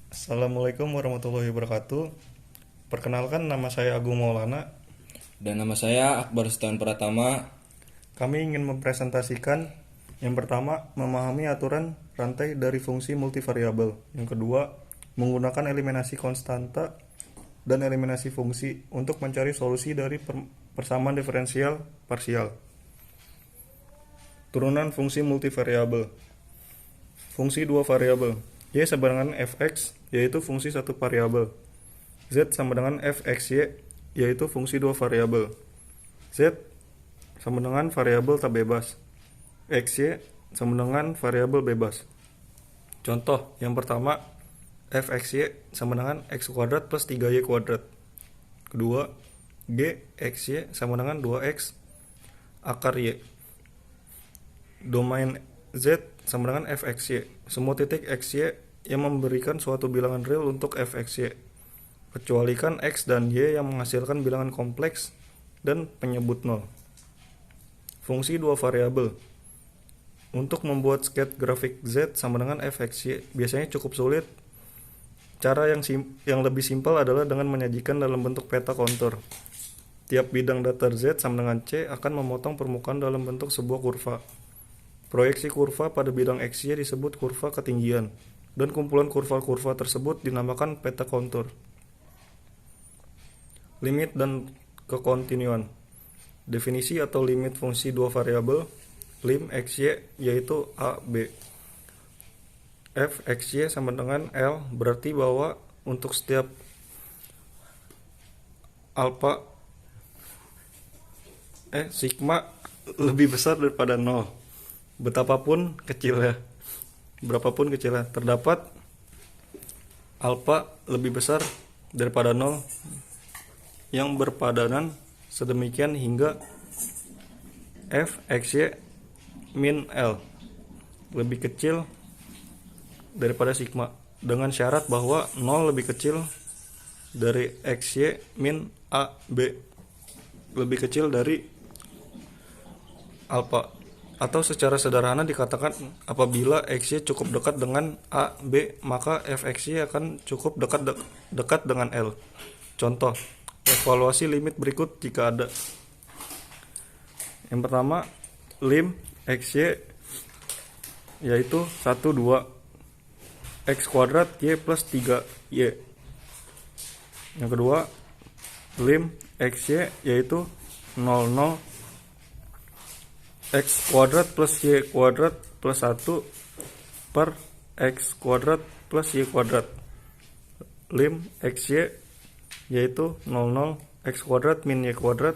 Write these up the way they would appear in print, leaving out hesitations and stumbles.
Assalamualaikum warahmatullahi wabarakatuh. Perkenalkan, nama saya Agung Maulana. Dan nama saya Akbar Setiawan Pratama. Kami ingin mempresentasikan yang pertama, memahami aturan rantai dari fungsi multivariabel. Yang kedua, menggunakan eliminasi konstanta dan eliminasi fungsi untuk mencari solusi dari persamaan diferensial parsial. Turunan fungsi multivariabel. Fungsi dua variabel. Y sama dengan fx, yaitu fungsi satu variabel. Z sama dengan fxy, yaitu fungsi dua variabel. Z sama dengan variabel tak bebas. Xy sama dengan variabel bebas. Contoh yang pertama, fxy sama dengan x kuadrat plus 3y kuadrat. Kedua, gxy sama dengan 2x akar y. Domain Z sama dengan fxy. Semua titik xy yang memberikan suatu bilangan real untuk fxy. Kecualikan x dan y yang menghasilkan bilangan kompleks dan penyebut nol. Fungsi dua variabel. Untuk membuat sketch grafik Z sama dengan fxy biasanya cukup sulit. Cara yang lebih simpel adalah dengan menyajikan dalam bentuk peta kontur. Tiap bidang datar Z sama dengan C akan memotong permukaan dalam bentuk sebuah kurva. Proyeksi kurva pada bidang XY disebut kurva ketinggian, dan kumpulan kurva-kurva tersebut dinamakan peta kontur. Limit dan kekontinuan. Definisi atau limit fungsi dua variabel, lim XY yaitu A, B. F XY sama dengan L berarti bahwa untuk setiap alpha sigma lebih besar daripada 0. Betapapun kecilnya, berapapun kecilnya, terdapat alfa lebih besar daripada 0 yang berpadanan sedemikian hingga f xy min L lebih kecil daripada sigma, dengan syarat bahwa 0 lebih kecil dari xy min a b lebih kecil dari alfa. Atau secara sederhana dikatakan apabila xy cukup dekat dengan a, b, maka fxy akan cukup dekat dengan L. Contoh, evaluasi limit berikut jika ada. Yang pertama, lim xy yaitu 1, 2 x kuadrat y plus 3y. Yang kedua, lim xy yaitu 0, 0 x kuadrat plus y kuadrat plus 1 per x kuadrat plus y kuadrat. Lim xy yaitu 0, 0 x kuadrat min y kuadrat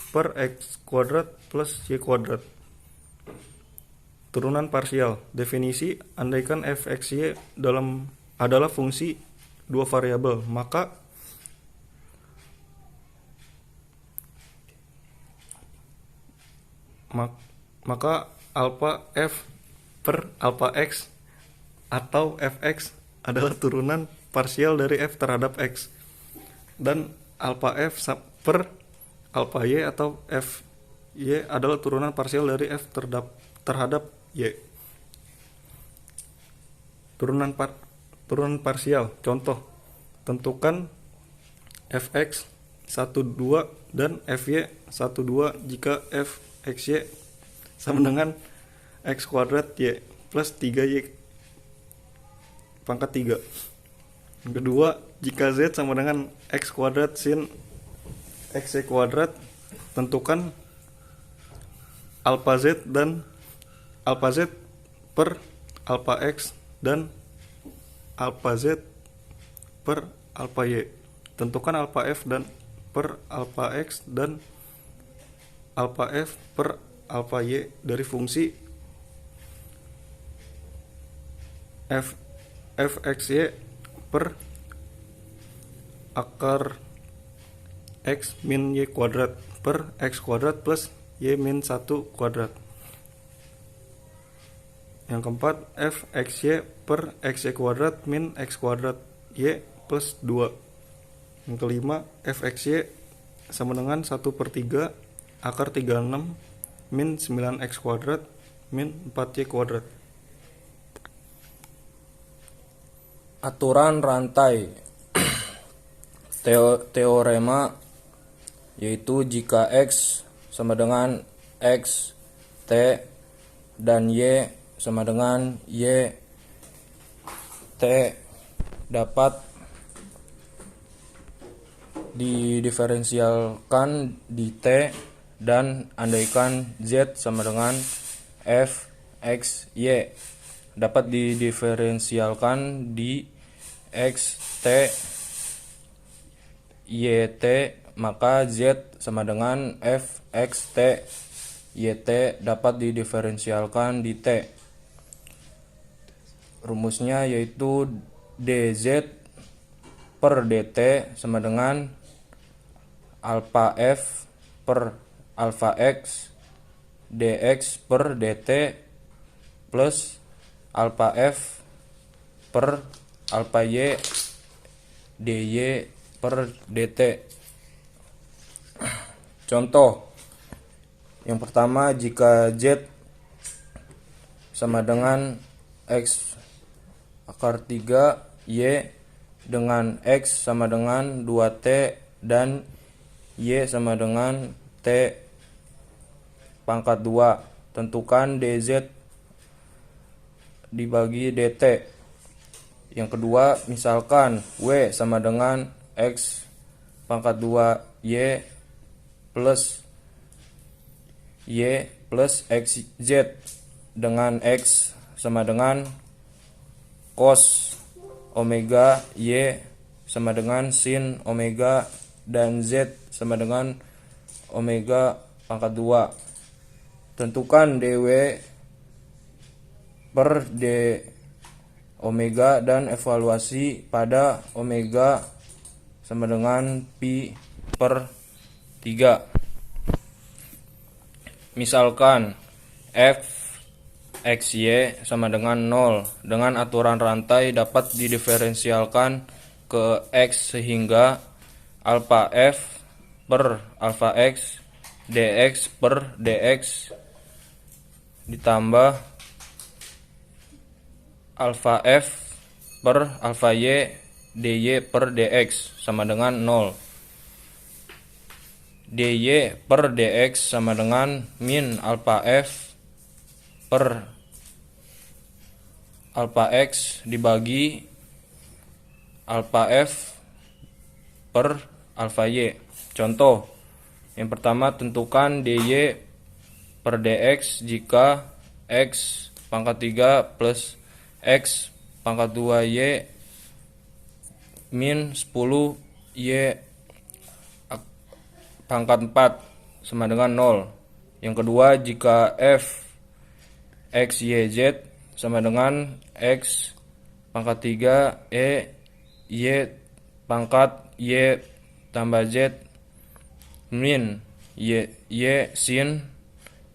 per x kuadrat plus y kuadrat. Turunan parsial. Definisi, andaikan fxy adalah fungsi dua variabel, maka alpha f per alpha x atau fx adalah turunan parsial dari f terhadap x, dan alpha f per alpha y atau f y adalah turunan parsial dari f terhadap y. Turunan parsial. Contoh, tentukan fx 1, 2 dan fy 1, 2 jika fxy sama dengan x kuadrat y plus 3y pangkat 3. Yang kedua, jika z sama dengan x kuadrat sin xy kuadrat, tentukan alpha z per alpha x dan alpha z per alpha y. Tentukan alpha f dan per alpha x dan alpha f per alpha y dari fungsi fxy per akar x min y kuadrat per x kuadrat plus y min 1 kuadrat. Yang keempat, fxy per xy kuadrat min x kuadrat y plus 2. Yang kelima, fxy sama dengan 1/3 akar 36 min 9x kuadrat min 4y kuadrat. aturan rantai. Teorema yaitu jika X sama dengan X, T, dan Y sama dengan Y, T dapat didiferensialkan di T, dan andaikan Z sama dengan F, X, Y dapat didiferensialkan di X, T, Y, T, maka Z sama dengan F, X, T, Y, T dapat didiferensialkan di T. Rumusnya yaitu dz per dt sama dengan alpha f per alpha x dx per dt plus alpha f per alpha y dy per dt. Contoh yang pertama, jika z sama dengan x akar 3 y dengan x sama dengan 2t dan y sama dengan t pangkat 2, tentukan dz dibagi dt. Yang kedua, misalkan w sama dengan x pangkat 2 y plus xz dengan x sama dengan cos omega y sama dengan sin omega dan z sama dengan omega pangkat 2. Tentukan dw per d omega dan evaluasi pada omega sama dengan pi per 3. Misalkan f xy sama dengan 0 dengan aturan rantai dapat didiferensialkan ke x sehingga alpha f per alpha x dx per dx ditambah alpha f per alpha y dy per dx sama dengan 0. dy per dx sama dengan min alpha f per alpha x dibagi alpha f per alpha y. Contoh yang pertama, tentukan dy per dx jika x pangkat 3 plus x pangkat 2y min 10 y pangkat 4 sama dengan 0. Yang kedua, jika f x y z sama dengan x pangkat 3 y pangkat y tambah z min y sin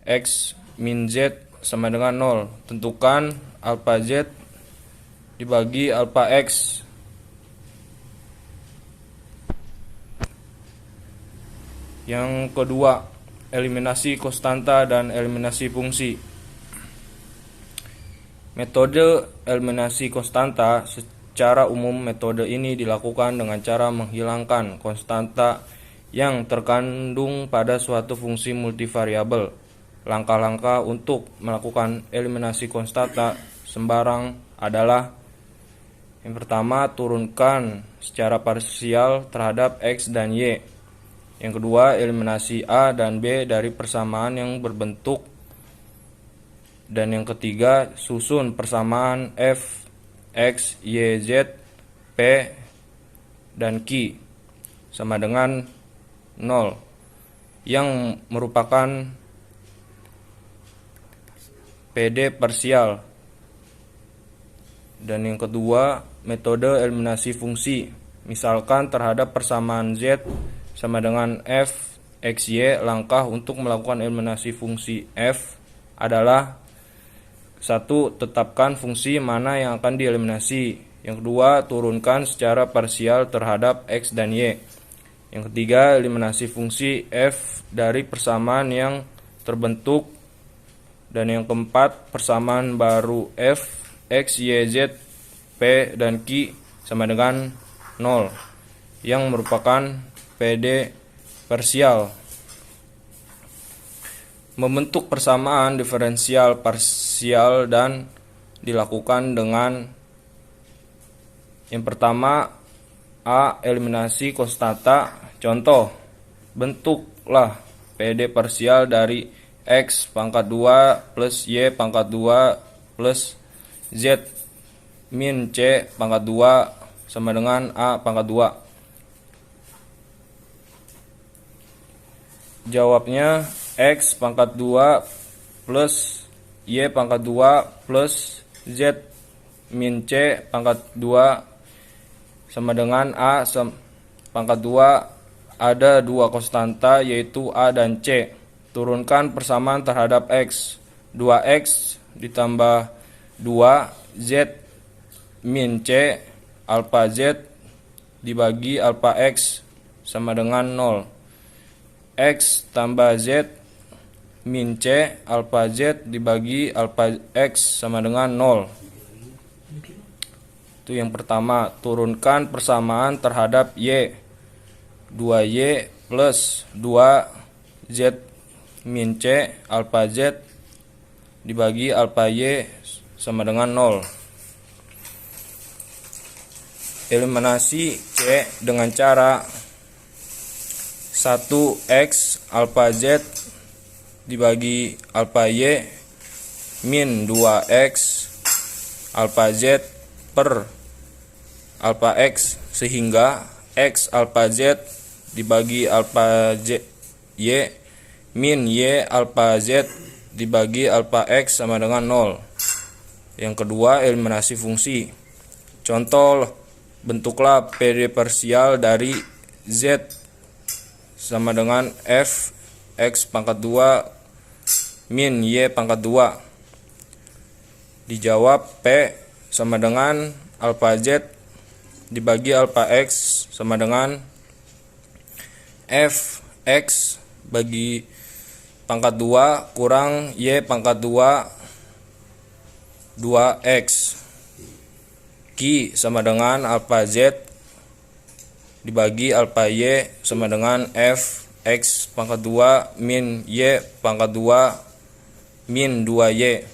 x min z sama dengan 0. Tentukan alpha z dibagi alpha x. Yang kedua, eliminasi konstanta dan eliminasi fungsi. Metode eliminasi konstanta, secara umum metode ini dilakukan dengan cara menghilangkan konstanta yang terkandung pada suatu fungsi multivariabel. Langkah-langkah untuk melakukan eliminasi konstanta sembarang adalah: yang pertama, turunkan secara parsial terhadap x dan y. Yang kedua, eliminasi a dan b dari persamaan yang berbentuk. Dan yang ketiga, susun persamaan f, x, y, z, p, dan q sama dengan 0 yang merupakan PD parsial. Dan yang kedua, metode eliminasi fungsi. Misalkan terhadap persamaan z sama dengan f, x, y, langkah untuk melakukan eliminasi fungsi f adalah: 1. Tetapkan fungsi mana yang akan dieliminasi. Yang kedua, turunkan secara parsial terhadap x dan y. Yang ketiga, eliminasi fungsi f dari persamaan yang terbentuk. Dan yang keempat, persamaan baru f, x, y, z P dan Q sama dengan 0, yang merupakan PD parsial. Membentuk persamaan diferensial parsial dan dilakukan dengan yang pertama A. Eliminasi konstanta. Contoh, bentuklah PD parsial dari X pangkat 2 plus Y pangkat 2 plus Z min C pangkat 2 sama dengan A pangkat 2. Jawabnya X pangkat 2 plus Y pangkat 2 plus Z min C pangkat 2 sama dengan A pangkat 2. Ada dua konstanta yaitu A dan C. Turunkan persamaan terhadap X. 2X ditambah 2 Z min C alpha Z dibagi alpha X sama dengan 0. X tambah Z min C alpha Z dibagi alpha X sama dengan 0. Itu yang pertama. Turunkan persamaan terhadap Y. 2Y plus 2Z min C alpha Z dibagi alpha Y sama dengan 0. Eliminasi C dengan cara 1X alpha Z dibagi alpha Y min 2X alpha Z per alpha X, sehingga X alpha Z dibagi alpha Z Y min Y alpha Z dibagi alpha X sama dengan 0. Yang kedua, eliminasi fungsi. Contoh, bentuklah PD parsial dari Z sama dengan F X pangkat 2 min Y pangkat 2. Dijawab P sama dengan alpha Z dibagi alpha X sama dengan F X bagi pangkat 2 kurang Y pangkat 2 2X. Q sama dengan alpha Z dibagi alpha Y sama dengan F X pangkat 2 min Y pangkat 2 min 2Y.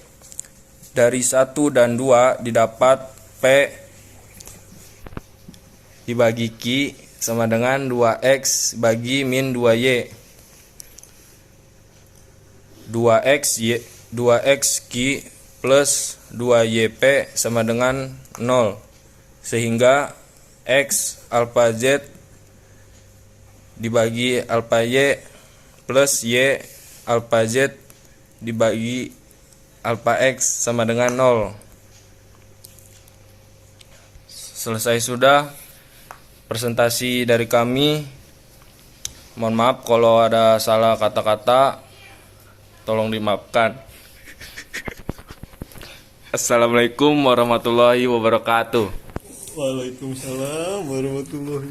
Dari 1 dan 2 didapat P dibagi Q sama dengan 2X bagi min 2Y. 2X Q plus 2YP sama dengan 0, sehingga X alpha Z dibagi alpha Y plus Y alpha Z dibagi alpha X sama dengan 0. Selesai sudah presentasi dari kami. Mohon maaf kalau ada salah kata-kata, tolong dimaafkan. Assalamualaikum warahmatullahi wabarakatuh. Waalaikumsalam warahmatullahi